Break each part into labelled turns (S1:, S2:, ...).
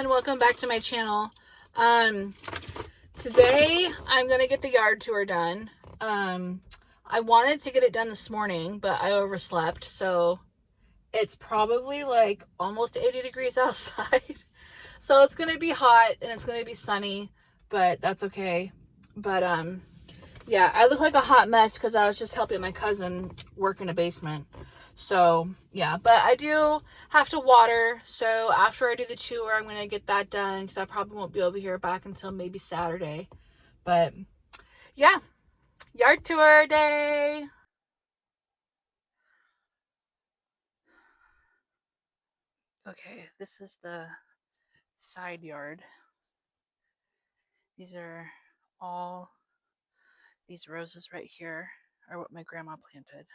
S1: everyone, welcome back to my channel. Today I'm gonna get the yard tour done. I wanted to get it done this morning, but I overslept, so it's probably like almost 80 degrees outside. So it's gonna be hot and it's gonna be sunny, but that's okay. But yeah, I look like a hot mess because I was just helping my cousin work in a basement. So yeah, but I do have to water. So after I do the tour, I'm gonna get that done because I probably won't be over here back until maybe Saturday. But yeah, yard tour day. Okay, this is the side yard. These are all these roses right here are what my grandma planted.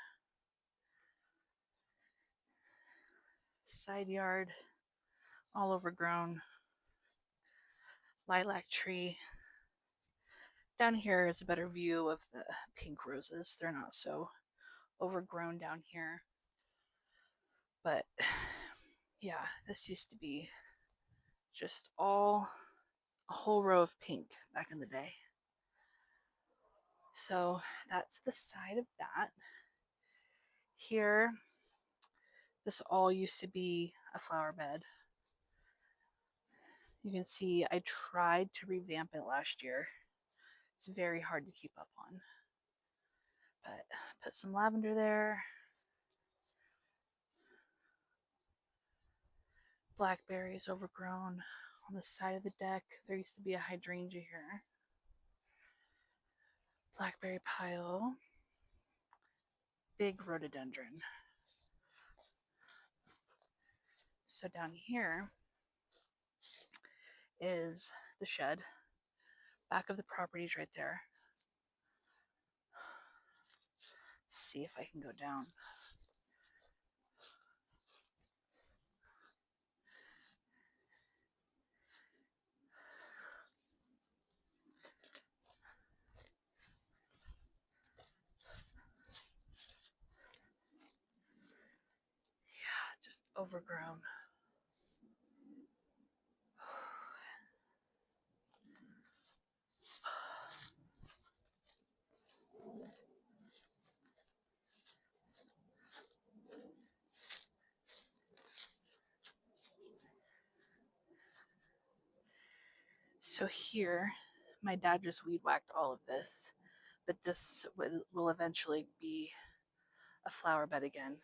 S1: Side yard, all overgrown. Lilac tree. Down here is a better view of the pink roses. They're not so overgrown down here. But yeah, this used to be just all a whole row of pink back in the day. So that's the side of that. Here, this all used to be a flower bed. You can see I tried to revamp it last year. It's very hard to keep up on. But put some lavender there. Blackberries overgrown on the side of the deck. There used to be a hydrangea here. Blackberry pile. Big rhododendron. So down here is the shed. Back of the property is right there. Let's see if I can go down. Yeah, just overgrown. So here, my dad just weed whacked all of this, but this will eventually be a flower bed again,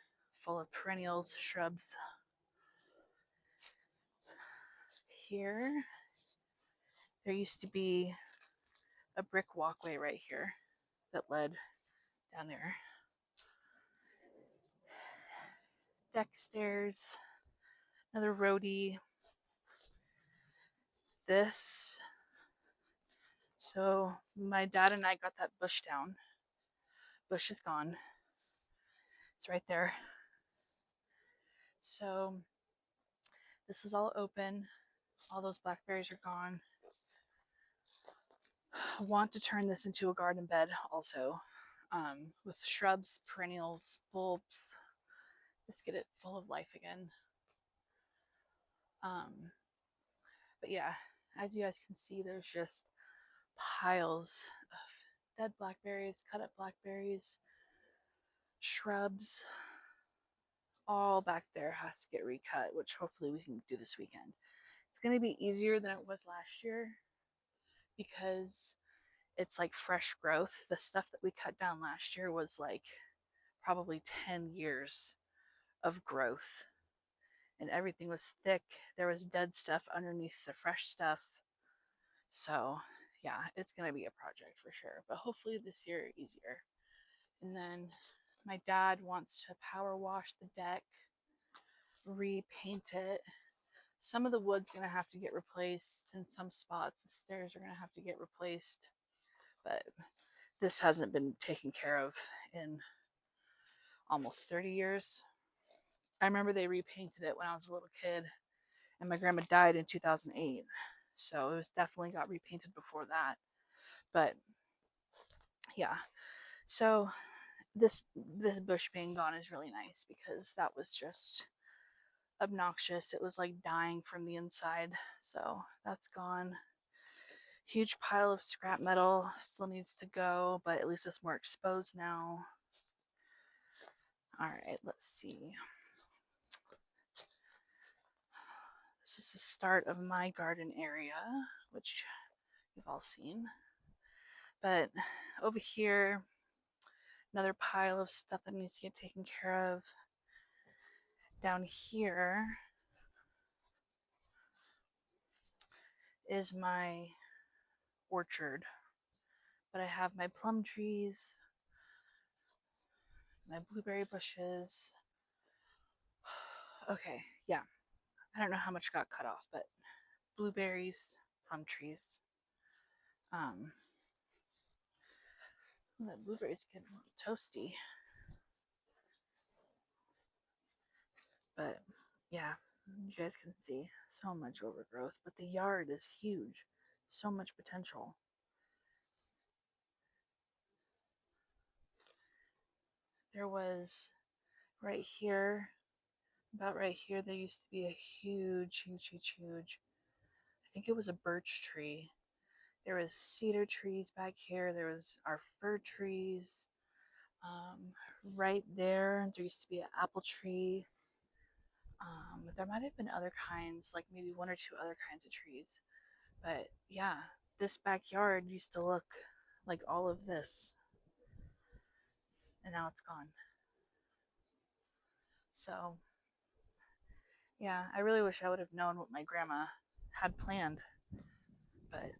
S1: full of perennials, shrubs. Here, there used to be a brick walkway right here that led down there. Deck stairs, another roadie. This. So my dad and I got that bush down. Bush is gone. It's right there. So this is all open. All those blackberries are gone. I want to turn this into a garden bed also, with shrubs, perennials, bulbs. Just get it full of life again. But yeah, as you guys can see, there's just piles of dead blackberries, cut up blackberries, shrubs. All back there has to get recut, which hopefully we can do this weekend. It's going to be easier than it was last year because it's like fresh growth. The stuff that we cut down last year was like probably 10 years of growth, and everything was thick. There was dead stuff underneath the fresh stuff. So yeah, it's going to be a project for sure, but hopefully this year easier. And then my dad wants to power wash the deck, repaint it. Some of the wood's going to have to get replaced. In some spots, the stairs are going to have to get replaced. But this hasn't been taken care of in almost 30 years. I remember they repainted it when I was a little kid, and my grandma died in 2008. So it was definitely got repainted before that. But yeah, so this bush being gone is really nice because that was just obnoxious. It was like dying from the inside. So that's gone. Huge pile of scrap metal still needs to go, but at least it's more exposed now. All right, let's see. This is the start of my garden area, which you've all seen. But over here, another pile of stuff that needs to get taken care of. Down here is my orchard. But I have my plum trees, my blueberry bushes. Okay, yeah. I don't know how much got cut off, but blueberries, plum trees. That blueberry's getting a little toasty. But yeah, you guys can see so much overgrowth, but the yard is huge. So much potential. There was right here, about right here, there used to be a huge, I think it was a birch tree. There was cedar trees back here. There was our fir trees. Um, right there used to be an apple tree. There might have been other kinds, like maybe one or two other kinds of trees. But yeah, this backyard used to look like all of this, and now it's gone. So yeah, I really wish I would have known what my grandma had planned. But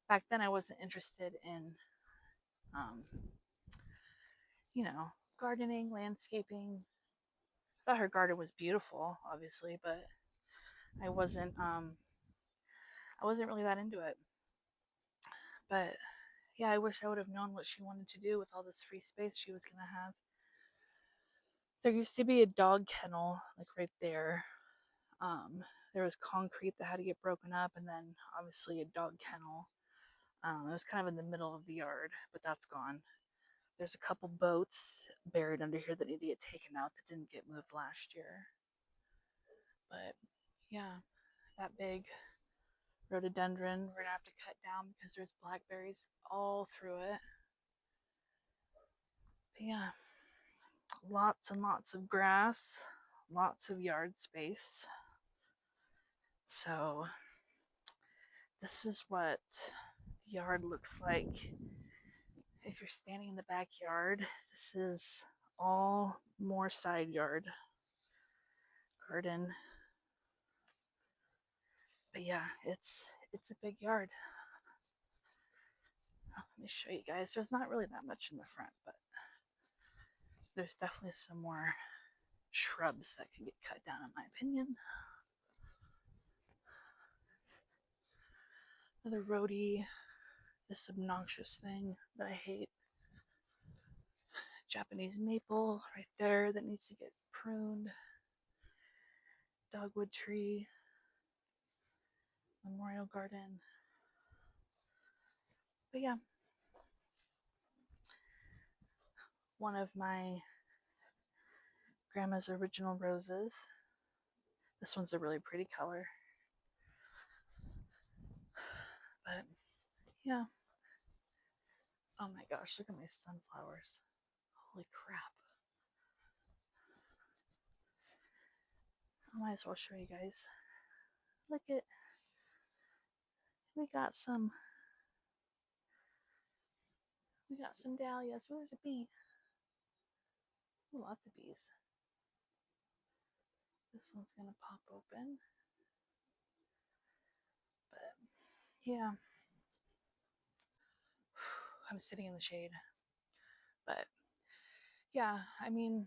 S1: back then I wasn't interested in, um, you know, gardening, landscaping. I thought her garden was beautiful, obviously, but I wasn't I wasn't really that into it. But yeah, I wish I would have known what she wanted to do with all this free space she was gonna have. There used to be a dog kennel like right there. Um, there was concrete that had to get broken up, and then obviously a dog kennel. It was kind of in the middle of the yard, but that's gone. There's a couple boats buried under here that need to get taken out that didn't get moved last year. But yeah, that big rhododendron we're gonna have to cut down because there's blackberries all through it. But yeah, lots and lots of grass, lots of yard space. So this is what the yard looks like if you're standing in the backyard. This is all more side yard garden. But yeah, it's a big yard. Let me show you guys. There's not really that much in the front, but there's definitely some more shrubs that can get cut down, in my opinion. Another roadie, this obnoxious thing that I hate. Japanese maple right there that needs to get pruned. Dogwood tree. Memorial garden. But yeah, one of my grandma's original roses. This one's a really pretty color. But yeah. Oh my gosh, look at my sunflowers. Holy crap. I might as well show you guys. Look at, we got some dahlias. Where's a bee? Ooh, lots of bees. This one's gonna pop open. But yeah. I'm sitting in the shade. But yeah, I mean,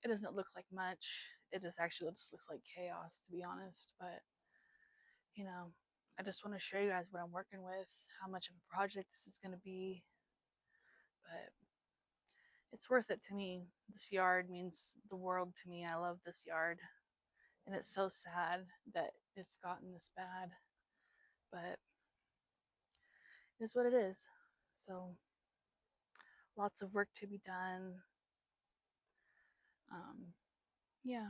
S1: it doesn't look like much. It just actually just looks like chaos, to be honest. But you know, I just want to show you guys what I'm working with, how much of a project this is going to be. But it's worth it to me. This yard means the world to me. I love this yard. And it's so sad that it's gotten this bad. But it's what it is. So lots of work to be done. Yeah.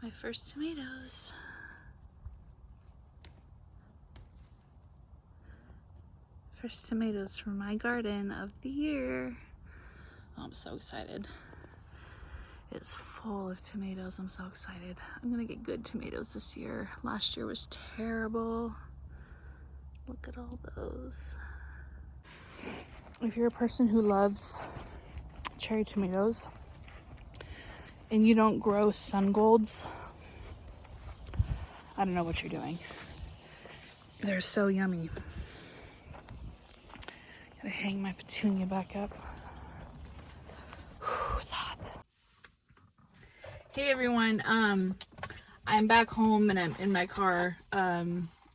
S1: My first tomatoes. First tomatoes from my garden of the year. Oh, I'm so excited. It's full of tomatoes. I'm so excited. I'm gonna get good tomatoes this year. Last year was terrible. Look at all those. If you're a person who loves cherry tomatoes and you don't grow sun golds, I don't know what you're doing. They're so yummy. Gotta hang my petunia back up. Whew, it's hot. Hey everyone, I'm back home and I'm in my car.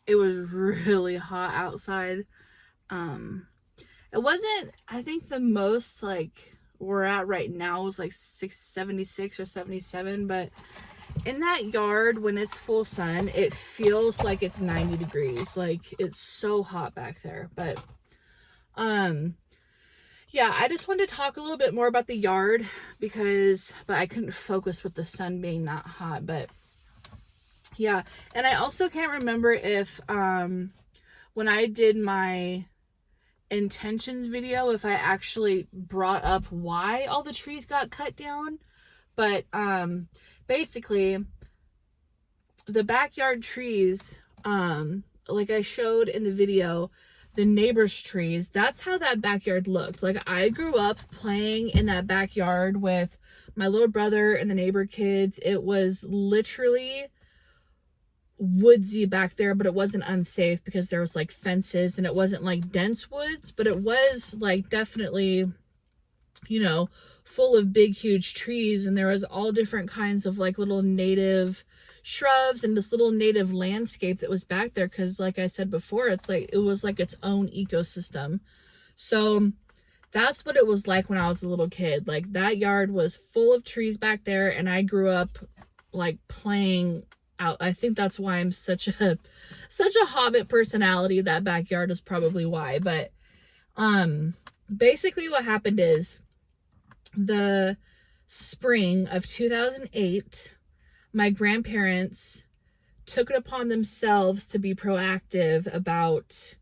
S1: It was really hot outside. It wasn't, I think the most like we're at right now is like 76 or 77, but in that yard when it's full sun, it feels like it's 90 degrees. Like it's so hot back there. But yeah, I just wanted to talk a little bit more about the yard but I couldn't focus with the sun being that hot. But yeah, and I also can't remember if when I did my intentions video, if I actually brought up why all the trees got cut down. But basically the backyard trees, like I showed in the video, the neighbor's trees, that's how that backyard looked. Like I grew up playing in that backyard with my little brother and the neighbor kids. It was literally woodsy back there, but it wasn't unsafe because there was like fences and it wasn't like dense woods, but it was like definitely, you know, full of big huge trees, and there was all different kinds of like little native shrubs and this little native landscape that was back there, because like I said before, it's like it was like its own ecosystem. So that's what it was like when I was a little kid. Like that yard was full of trees back there, and I grew up like playing out. I think that's why I'm such a hobbit personality. That backyard is probably why. But basically what happened is the spring of 2008, my grandparents took it upon themselves to be proactive about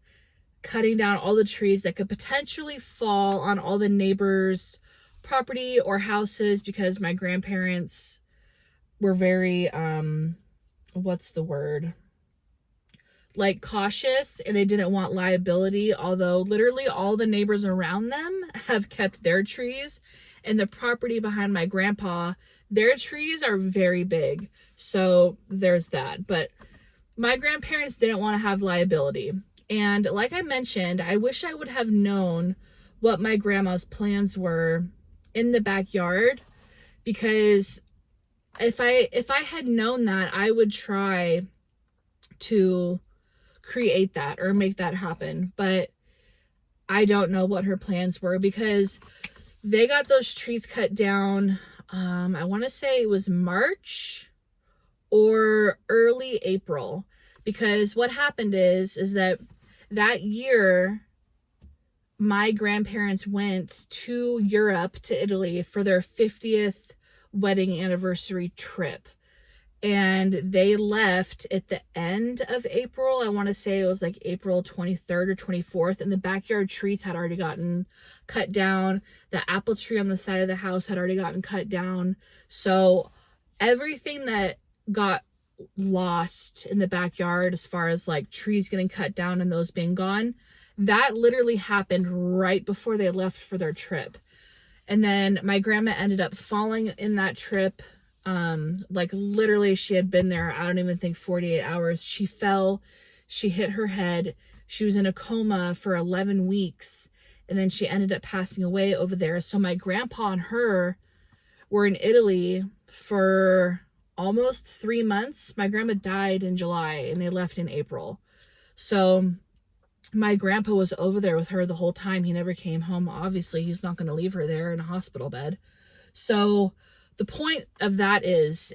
S1: cutting down all the trees that could potentially fall on all the neighbors' property or houses, because my grandparents were very what's the word, like cautious, and they didn't want liability, although literally all the neighbors around them have kept their trees, and the property behind my grandpa, their trees are very big. So there's that. But my grandparents didn't want to have liability. And like I mentioned, I wish I would have known what my grandma's plans were in the backyard, because if I had known that, I would try to create that or make that happen. But I don't know what her plans were, because they got those trees cut down. I want to say it was March or early April, because what happened is that year my grandparents went to Europe, to Italy, for their 50th wedding anniversary trip. And they left at the end of April. I want to say it was like April 23rd or 24th. And the backyard trees had already gotten cut down. The apple tree on the side of the house had already gotten cut down. So everything that got lost in the backyard, as far as like trees getting cut down and those being gone, that literally happened right before they left for their trip. And then my grandma ended up falling in that trip. Like literally she had been there, I don't even think 48 hours. She fell, she hit her head. She was in a coma for 11 weeks. And then she ended up passing away over there. So my grandpa and her were in Italy for almost 3 months. My grandma died in July and they left in April. So my grandpa was over there with her the whole time. He never came home. Obviously, he's not going to leave her there in a hospital bed. So the point of that is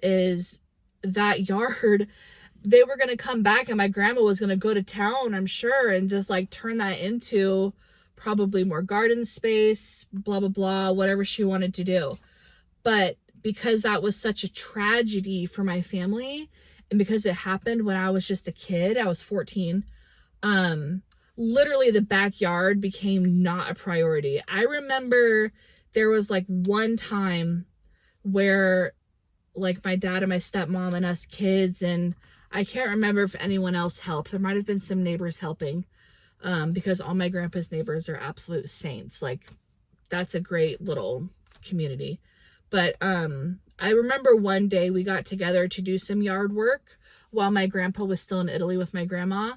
S1: that yard, they were going to come back and my grandma was going to go to town, I'm sure, and just like turn that into probably more garden space, blah, blah, blah, whatever she wanted to do. But
S2: because that was such a tragedy for my family, and because it happened when I was just a kid, I was 14, literally the backyard became not a priority. I remember there was like one time where like my dad and my stepmom and us kids, and I can't remember if anyone else helped. There might have been some neighbors helping, because all my grandpa's neighbors are absolute saints. Like, that's a great little community. But I remember one day we got together to do some yard work while my grandpa was still in Italy with my grandma,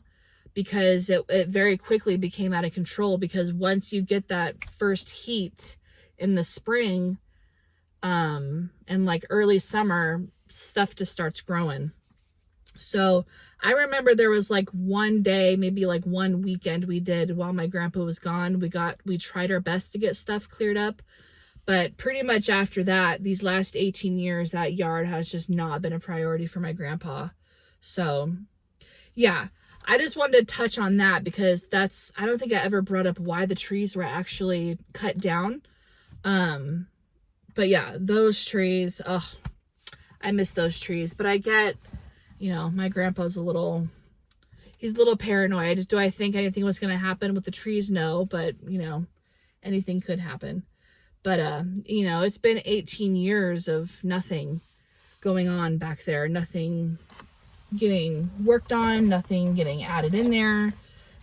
S2: because it very quickly became out of control, because once you get that first heat in the spring, and like early summer, stuff just starts growing. So I remember there was like one day, maybe like one weekend we did while my grandpa was gone. We tried our best to get stuff cleared up, but pretty much after that, these last 18 years, that yard has just not been a priority for my grandpa. So yeah, I just wanted to touch on that, because I don't think I ever brought up why the trees were actually cut down. But yeah, those trees, oh, I miss those trees. But I get, my grandpa's he's a little paranoid. Do I think anything was going to happen with the trees? No, but, anything could happen. But, it's been 18 years of nothing going on back there. Nothing getting worked on, nothing getting added in there.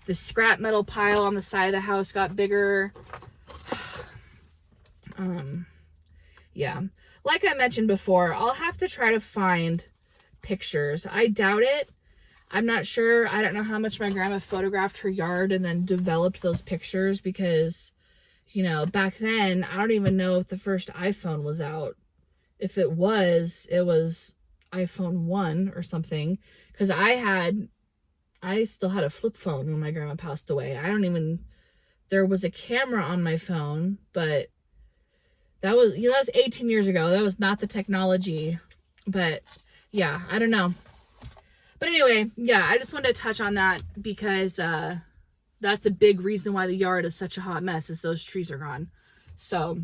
S2: The scrap metal pile on the side of the house got bigger. Yeah, like I mentioned before, I'll have to try to find pictures. I doubt it. I'm not sure. I don't know how much my grandma photographed her yard and then developed those pictures, because, back then, I don't even know if the first iPhone was out. If it was iPhone 1 or something, because I still had a flip phone when my grandma passed away. There was a camera on my phone, but that was 18 years ago. That was not the technology. But yeah, I don't know. But anyway, yeah, I just wanted to touch on that, because that's a big reason why the yard is such a hot mess, is those trees are gone. So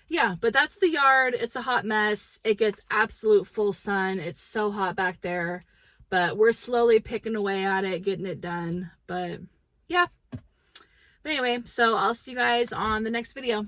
S2: yeah, but that's the yard. It's a hot mess. It gets absolute full sun. It's so hot back there, but we're slowly picking away at it, getting it done. But yeah. But anyway, so I'll see you guys on the next video.